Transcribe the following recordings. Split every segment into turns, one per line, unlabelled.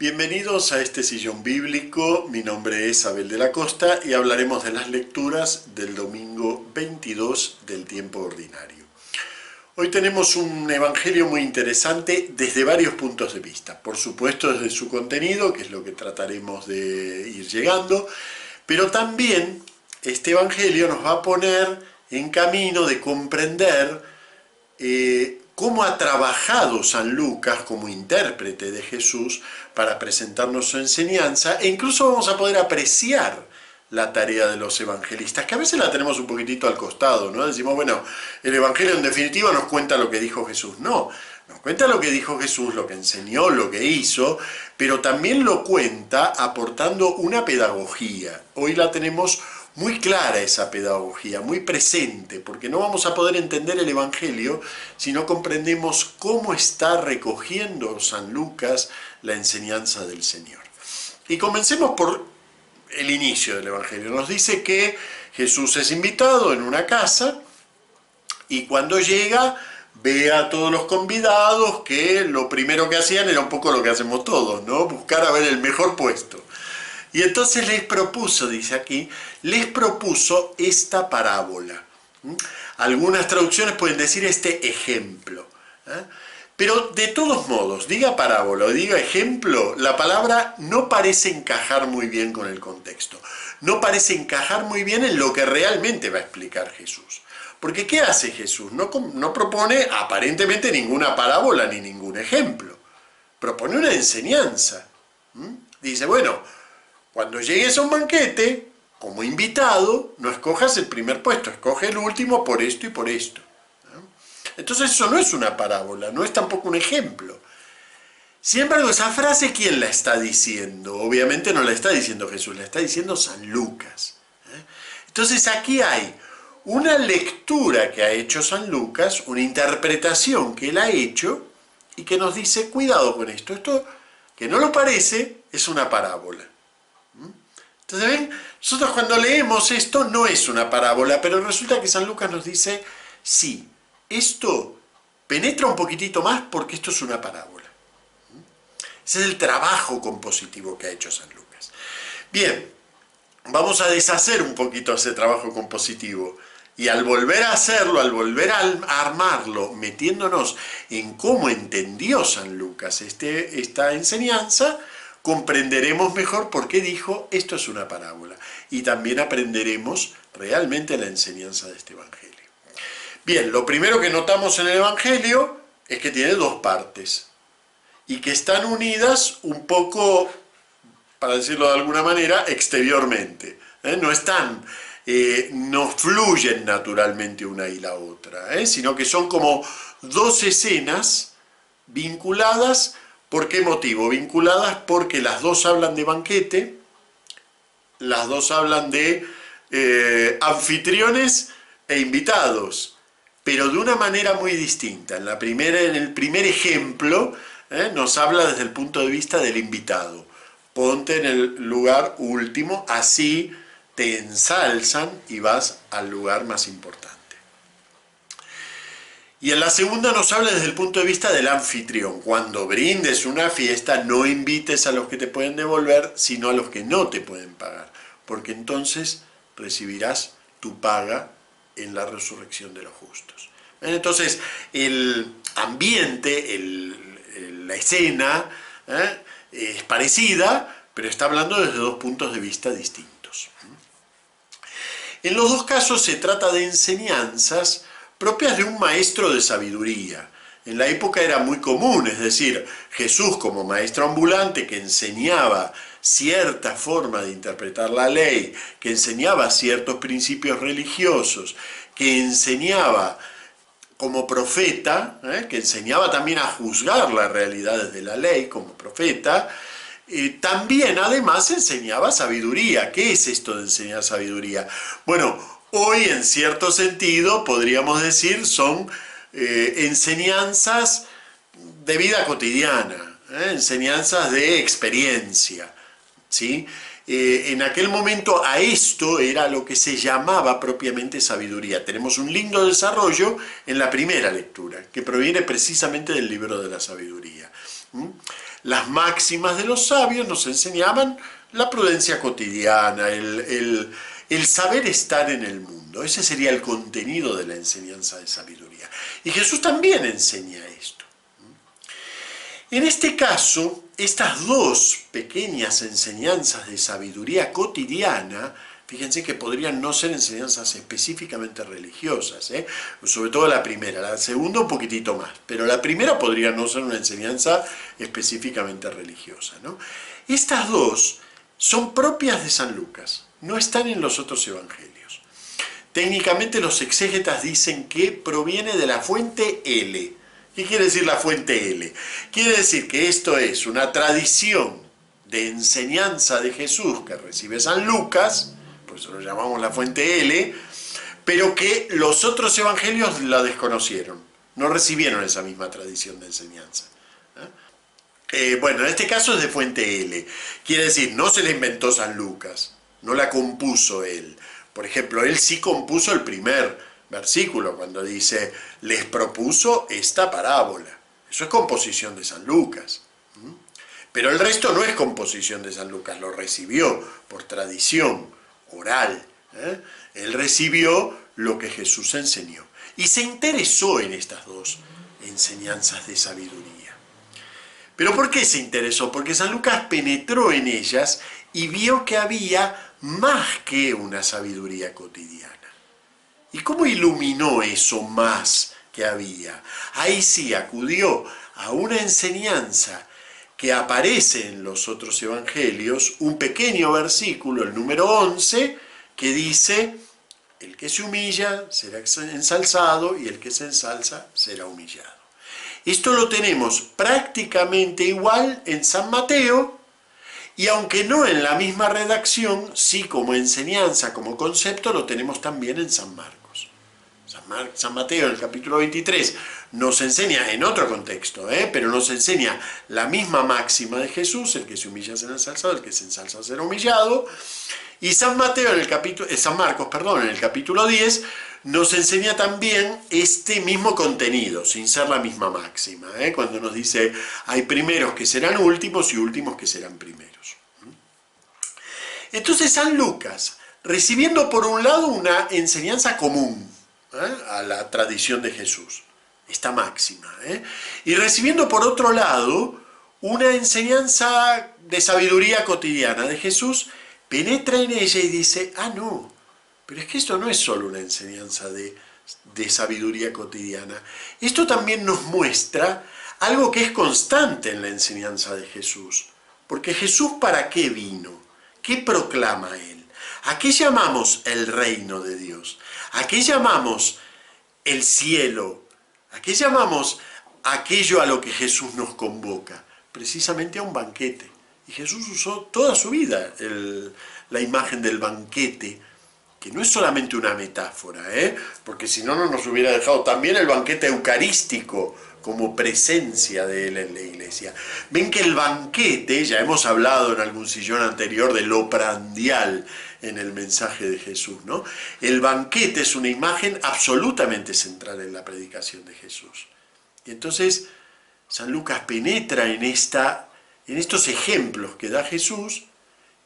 Bienvenidos a este sillón bíblico, mi nombre es Abel de la Costa y hablaremos de las lecturas del domingo 22 del tiempo ordinario. Hoy tenemos un evangelio muy interesante desde varios puntos de vista. Por supuesto desde su contenido, que es lo que trataremos de ir llegando, pero también este evangelio nos va a poner en camino de comprender cómo ha trabajado San Lucas como intérprete de Jesús para presentarnos su enseñanza, e incluso vamos a poder apreciar la tarea de los evangelistas, que a veces la tenemos un poquitito al costado, ¿no? Decimos, bueno, el evangelio en definitiva nos cuenta lo que dijo Jesús. No, nos cuenta lo que dijo Jesús, lo que enseñó, lo que hizo, pero también lo cuenta aportando una pedagogía. Hoy la tenemos muy clara esa pedagogía, muy presente, porque no vamos a poder entender el Evangelio si no comprendemos cómo está recogiendo San Lucas la enseñanza del Señor. Y comencemos por el inicio del Evangelio. Nos dice que Jesús es invitado en una casa y cuando llega ve a todos los convidados que lo primero que hacían era un poco lo que hacemos todos, ¿no? Buscar a ver el mejor puesto. Y entonces les propuso, dice aquí, les propuso esta parábola. Algunas traducciones pueden decir este ejemplo. Pero de todos modos, diga parábola o diga ejemplo, la palabra no parece encajar muy bien con el contexto. No parece encajar muy bien en lo que realmente va a explicar Jesús. Porque ¿qué hace Jesús? No propone aparentemente ninguna parábola ni ningún ejemplo. Propone una enseñanza. Dice, bueno, cuando llegues a un banquete, como invitado, no escojas el primer puesto, escoge el último por esto y por esto. Entonces eso no es una parábola, no es tampoco un ejemplo. Sin embargo, esa frase, ¿quién la está diciendo? Obviamente no la está diciendo Jesús, la está diciendo San Lucas. Entonces aquí hay una lectura que ha hecho San Lucas, una interpretación que él ha hecho y que nos dice, cuidado con esto, esto que no lo parece es una parábola. Entonces, ¿ven? Nosotros cuando leemos esto no es una parábola, pero resulta que San Lucas nos dice, sí, esto penetra un poquitito más porque esto es una parábola. Ese es el trabajo compositivo que ha hecho San Lucas. Bien, vamos a deshacer un poquito ese trabajo compositivo. Y al volver a hacerlo, al volver a armarlo, metiéndonos en cómo entendió San Lucas esta enseñanza, comprenderemos mejor por qué dijo esto es una parábola. Y también aprenderemos realmente la enseñanza de este evangelio. Bien, lo primero que notamos en el evangelio es que tiene dos partes. Y que están unidas un poco, para decirlo de alguna manera, exteriormente. No fluyen naturalmente una y la otra, sino que son como dos escenas vinculadas. ¿Por qué motivo? Vinculadas porque las dos hablan de banquete, las dos hablan de anfitriones e invitados, pero de una manera muy distinta. En el primer ejemplo nos habla desde el punto de vista del invitado. Ponte en el lugar último, así te ensalzan y vas al lugar más importante. Y en la segunda nos habla desde el punto de vista del anfitrión. Cuando brindes una fiesta, no invites a los que te pueden devolver, sino a los que no te pueden pagar, porque entonces recibirás tu paga en la resurrección de los justos. Entonces, el ambiente, la escena, es parecida, pero está hablando desde dos puntos de vista distintos. En los dos casos se trata de enseñanzas propias de un maestro de sabiduría. En la época era muy común, es decir, Jesús como maestro ambulante que enseñaba cierta forma de interpretar la ley, que enseñaba ciertos principios religiosos, que enseñaba como profeta, que enseñaba también a juzgar las realidades de la ley como profeta, también además enseñaba sabiduría. ¿Qué es esto de enseñar sabiduría? Bueno, hoy en cierto sentido podríamos decir son enseñanzas de vida cotidiana, enseñanzas de experiencia, ¿sí? En aquel momento a esto era lo que se llamaba propiamente sabiduría. Tenemos un lindo desarrollo en la primera lectura, que proviene precisamente del libro de la sabiduría. Las máximas de los sabios nos enseñaban la prudencia cotidiana, el saber estar en el mundo. Ese sería el contenido de la enseñanza de sabiduría. Y Jesús también enseña esto. En este caso, estas dos pequeñas enseñanzas de sabiduría cotidiana, fíjense que podrían no ser enseñanzas específicamente religiosas, sobre todo la primera, la segunda un poquitito más, pero la primera podría no ser una enseñanza específicamente religiosa, ¿no? Estas dos son propias de San Lucas, no están en los otros evangelios. Técnicamente los exégetas dicen que proviene de la fuente L. ¿Qué quiere decir la fuente L? Quiere decir que esto es una tradición de enseñanza de Jesús que recibe San Lucas, por eso lo llamamos la fuente L, pero que los otros evangelios la desconocieron, no recibieron esa misma tradición de enseñanza. Bueno, en este caso es de fuente L, quiere decir, no se la inventó San Lucas, no la compuso él. Por ejemplo, él sí compuso el primer versículo, cuando dice, les propuso esta parábola. Eso es composición de San Lucas. Pero el resto no es composición de San Lucas, lo recibió por tradición oral. Él recibió lo que Jesús enseñó. Y se interesó en estas dos enseñanzas de sabiduría. ¿Pero por qué se interesó? Porque San Lucas penetró en ellas y vio que había más que una sabiduría cotidiana. ¿Y cómo iluminó eso más que había? Ahí sí acudió a una enseñanza que aparece en los otros evangelios, un pequeño versículo, el número 11, que dice, el que se humilla será ensalzado y el que se ensalza será humillado. Esto lo tenemos prácticamente igual en San Mateo, y aunque no en la misma redacción, sí como enseñanza, como concepto, lo tenemos también en San Marcos. San Mateo, en el capítulo 23, nos enseña, en otro contexto, pero nos enseña la misma máxima de Jesús, el que se humilla será ensalzado, el que se ensalza será humillado. Y San Marcos, en el capítulo 10, nos enseña también este mismo contenido, sin ser la misma máxima, cuando nos dice, hay primeros que serán últimos y últimos que serán primeros. Entonces San Lucas, recibiendo por un lado una enseñanza común a la tradición de Jesús, esta máxima, y recibiendo por otro lado una enseñanza de sabiduría cotidiana de Jesús, penetra en ella y dice, no, pero es que esto no es solo una enseñanza de sabiduría cotidiana, esto también nos muestra algo que es constante en la enseñanza de Jesús, porque Jesús ¿para qué vino? ¿Qué proclama él? ¿A qué llamamos el reino de Dios? ¿A qué llamamos el cielo? ¿A qué llamamos aquello a lo que Jesús nos convoca? Precisamente a un banquete. Y Jesús usó toda su vida la imagen del banquete, que no es solamente una metáfora, porque si no, no nos hubiera dejado también el banquete eucarístico como presencia de él en la iglesia. Ven que el banquete, ya hemos hablado en algún sillón anterior de lo prandial en el mensaje de Jesús, ¿no? El banquete es una imagen absolutamente central en la predicación de Jesús. Y entonces San Lucas penetra en estos ejemplos que da Jesús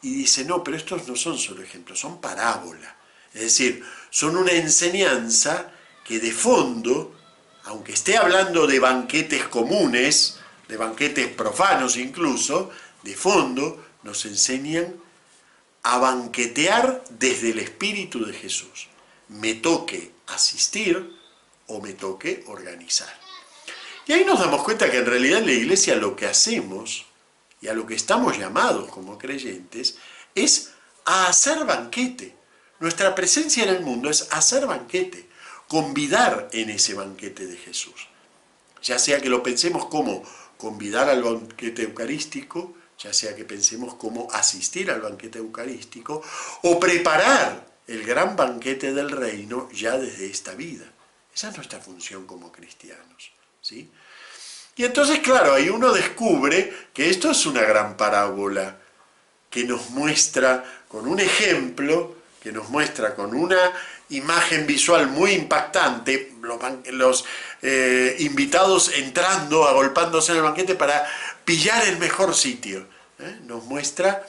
y dice, no, pero estos no son solo ejemplos, son parábolas. Es decir, son una enseñanza que de fondo, aunque esté hablando de banquetes comunes, de banquetes profanos incluso, de fondo nos enseñan a banquetear desde el Espíritu de Jesús. Me toque asistir o me toque organizar. Y ahí nos damos cuenta que en realidad en la iglesia lo que hacemos y a lo que estamos llamados como creyentes es a hacer banquete. Nuestra presencia en el mundo es hacer banquete, convidar en ese banquete de Jesús. Ya sea que lo pensemos como convidar al banquete eucarístico, ya sea que pensemos cómo asistir al banquete eucarístico, o preparar el gran banquete del reino ya desde esta vida. Esa es nuestra función como cristianos, ¿sí? Y entonces, claro, ahí uno descubre que esto es una gran parábola que nos muestra con un ejemplo, que nos muestra con una imagen visual muy impactante. invitados entrando, agolpándose en el banquete para pillar el mejor sitio. Nos muestra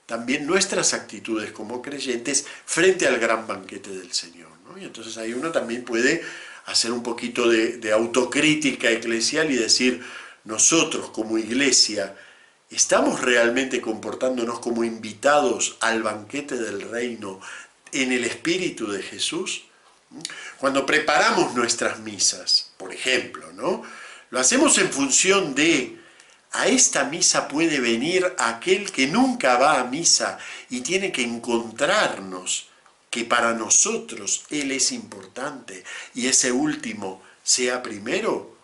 también nuestras actitudes como creyentes frente al gran banquete del Señor, ¿no? Y entonces ahí uno también puede hacer un poquito de autocrítica eclesial y decir, nosotros como iglesia, ¿estamos realmente comportándonos como invitados al banquete del reino en el Espíritu de Jesús? Cuando preparamos nuestras misas, por ejemplo, ¿no? Lo hacemos en función de, a esta misa puede venir aquel que nunca va a misa y tiene que encontrarnos que para nosotros Él es importante y ese último sea primero.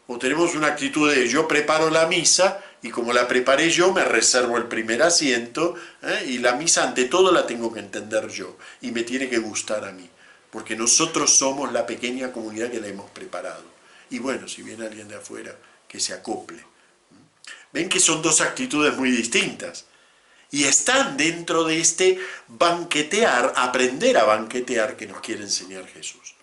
O tenemos una actitud de yo preparo la misa y como la preparé yo me reservo el primer asiento, y la misa ante todo la tengo que entender yo y me tiene que gustar a mí, porque nosotros somos la pequeña comunidad que la hemos preparado. Y bueno, si viene alguien de afuera, que se acople. Ven que son dos actitudes muy distintas y están dentro de este banquetear, aprender a banquetear que nos quiere enseñar Jesús.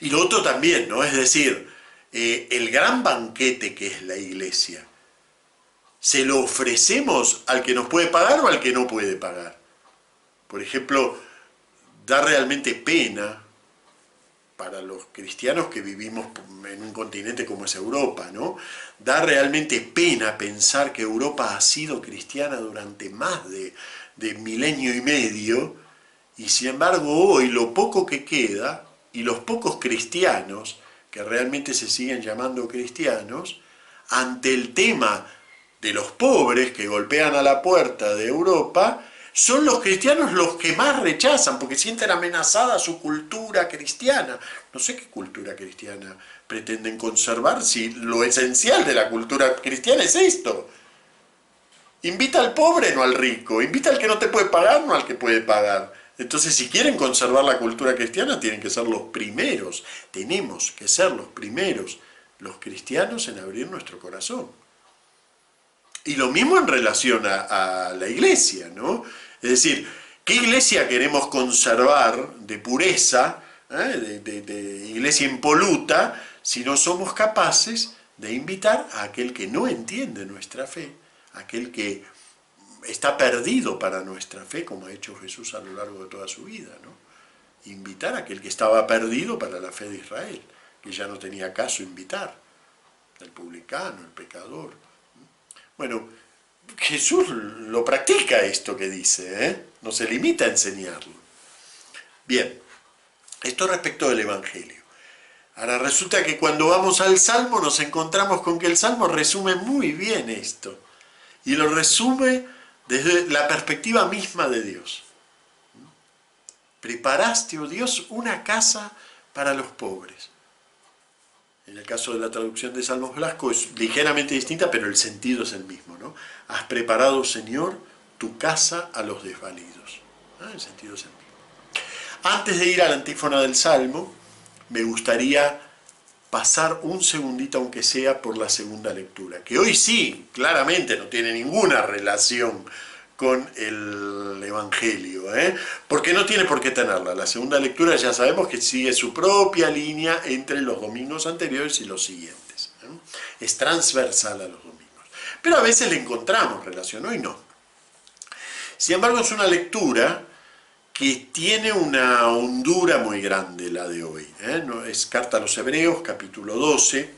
Y lo otro también, ¿no? Es decir, el gran banquete que es la iglesia, ¿se lo ofrecemos al que nos puede pagar o al que no puede pagar? Por ejemplo, da realmente pena para los cristianos que vivimos en un continente como es Europa, ¿no? Da realmente pena pensar que Europa ha sido cristiana durante más de milenio y medio, y sin embargo hoy lo poco que queda, y los pocos cristianos que realmente se siguen llamando cristianos, ante el tema de los pobres que golpean a la puerta de Europa, son los cristianos los que más rechazan, porque sienten amenazada su cultura cristiana. No sé qué cultura cristiana pretenden conservar, si lo esencial de la cultura cristiana es esto. Invita al pobre, no al rico. Invita al que no te puede pagar, no al que puede pagar. Entonces, si quieren conservar la cultura cristiana, tienen que ser los primeros. Tenemos que ser los primeros, los cristianos, en abrir nuestro corazón. Y lo mismo en relación a la iglesia, ¿no? Es decir, ¿qué iglesia queremos conservar de pureza, de iglesia impoluta, si no somos capaces de invitar a aquel que no entiende nuestra fe, aquel que está perdido para nuestra fe, como ha hecho Jesús a lo largo de toda su vida, ¿no? Invitar a aquel que estaba perdido para la fe de Israel, que ya no tenía caso invitar, el publicano, el pecador. Bueno, Jesús lo practica esto que dice, no se limita a enseñarlo. Bien, esto respecto del Evangelio. Ahora resulta que cuando vamos al Salmo nos encontramos con que el Salmo resume muy bien esto, y lo resume desde la perspectiva misma de Dios. Preparaste, oh Dios, una casa para los pobres. En el caso de la traducción de Salmos Blasco es ligeramente distinta, pero el sentido es el mismo, ¿no? Has preparado, Señor, tu casa a los desvalidos. El sentido es el mismo. Antes de ir a la antífona del Salmo, me gustaría pasar un segundito, aunque sea, por la segunda lectura, que hoy sí, claramente, no tiene ninguna relación con el Evangelio, porque no tiene por qué tenerla. La segunda lectura ya sabemos que sigue su propia línea entre los domingos anteriores y los siguientes. Es transversal a los domingos. Pero a veces le encontramos relación, hoy no. Sin embargo, es una lectura que tiene una hondura muy grande, la de hoy. Es Carta a los Hebreos, capítulo 12,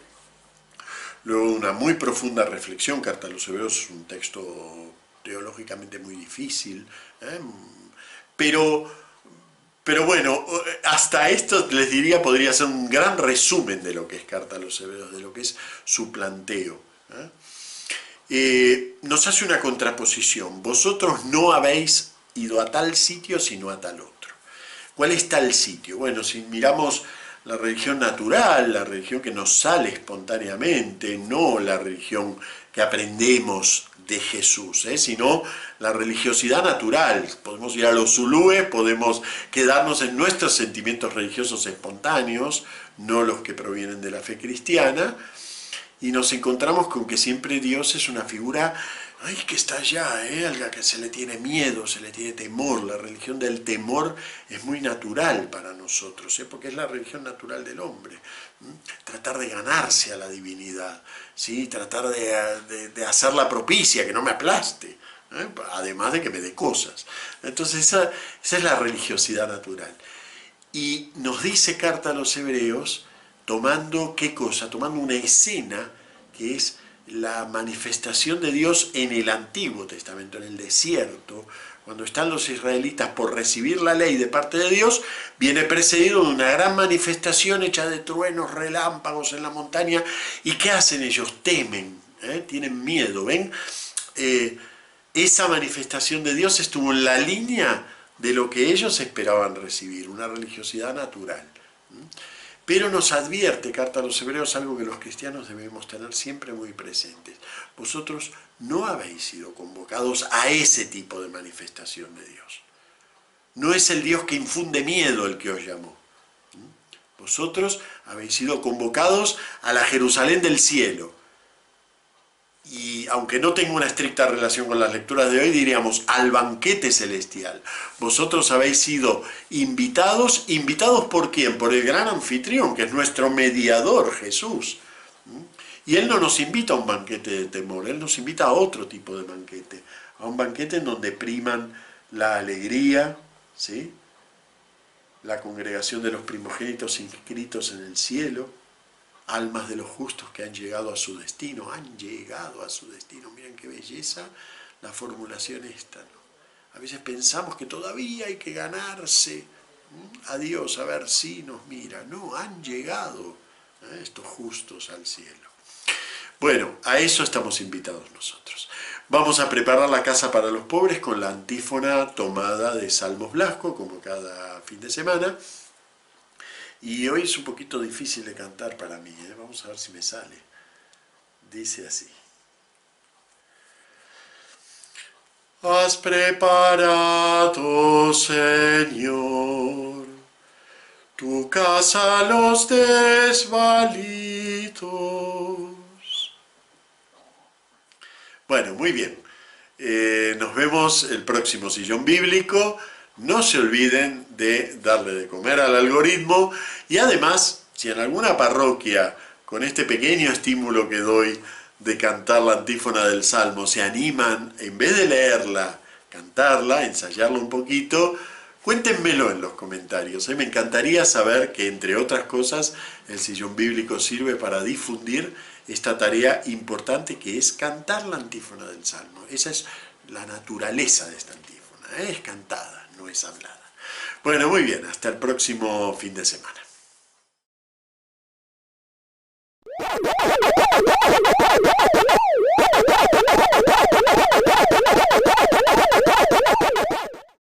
luego una muy profunda reflexión. Carta a los Hebreos es un texto teológicamente muy difícil, pero bueno, hasta esto les diría podría ser un gran resumen de lo que es Carta a los Hebreos, de lo que es su planteo. Nos hace una contraposición. Vosotros no habéis ido a tal sitio sino a tal otro. ¿Cuál es tal sitio? Bueno, si miramos la religión natural, la religión que nos sale espontáneamente, no la religión que aprendemos de Jesús, sino la religiosidad natural. Podemos ir a los zulúes, podemos quedarnos en nuestros sentimientos religiosos espontáneos, no los que provienen de la fe cristiana, y nos encontramos con que siempre Dios es una figura Ay, que está allá, algo que se le tiene miedo, se le tiene temor. La religión del temor es muy natural para nosotros, porque es la religión natural del hombre. Tratar de ganarse a la divinidad, ¿sí? Tratar de hacerla propicia, que no me aplaste, además de que me dé cosas. Entonces esa es la religiosidad natural. Y nos dice Carta a los Hebreos, tomando, ¿qué cosa? Tomando una escena que es la manifestación de Dios en el Antiguo Testamento, en el desierto, cuando están los israelitas por recibir la ley de parte de Dios, viene precedido de una gran manifestación hecha de truenos, relámpagos en la montaña. ¿Y qué hacen ellos? Temen, tienen miedo, ¿ven? Esa manifestación de Dios estuvo en la línea de lo que ellos esperaban recibir, una religiosidad natural. Pero nos advierte Carta a los Hebreos algo que los cristianos debemos tener siempre muy presentes. Vosotros no habéis sido convocados a ese tipo de manifestación de Dios. No es el Dios que infunde miedo el que os llamó. Vosotros habéis sido convocados a la Jerusalén del cielo. Y aunque no tenga una estricta relación con las lecturas de hoy, diríamos al banquete celestial. Vosotros habéis sido invitados. ¿Invitados por quién? Por el gran anfitrión, que es nuestro mediador, Jesús. Y Él no nos invita a un banquete de temor, Él nos invita a otro tipo de banquete. A un banquete en donde priman la alegría, ¿sí? La congregación de los primogénitos inscritos en el cielo, almas de los justos que han llegado a su destino, Miren qué belleza la formulación esta, ¿no? A veces pensamos que todavía hay que ganarse a Dios, a ver si nos mira. No, han llegado estos justos al cielo. Bueno, a eso estamos invitados nosotros. Vamos a preparar la casa para los pobres con la antífona tomada de Salmos Blasco, como cada fin de semana. Y hoy es un poquito difícil de cantar para mí, vamos a ver si me sale. Dice así. Has preparado, Señor, tu casa a los desvalidos. Bueno, muy bien. Nos vemos el próximo Sillón Bíblico. No se olviden de darle de comer al algoritmo y además, si en alguna parroquia, con este pequeño estímulo que doy de cantar la antífona del Salmo, se animan, en vez de leerla, cantarla, ensayarla un poquito, cuéntenmelo en los comentarios. Me encantaría saber que, entre otras cosas, el Sillón Bíblico sirve para difundir esta tarea importante que es cantar la antífona del Salmo. Esa es la naturaleza de esta antífona, es cantada. No es hablada. Bueno, muy bien, hasta el próximo fin de semana.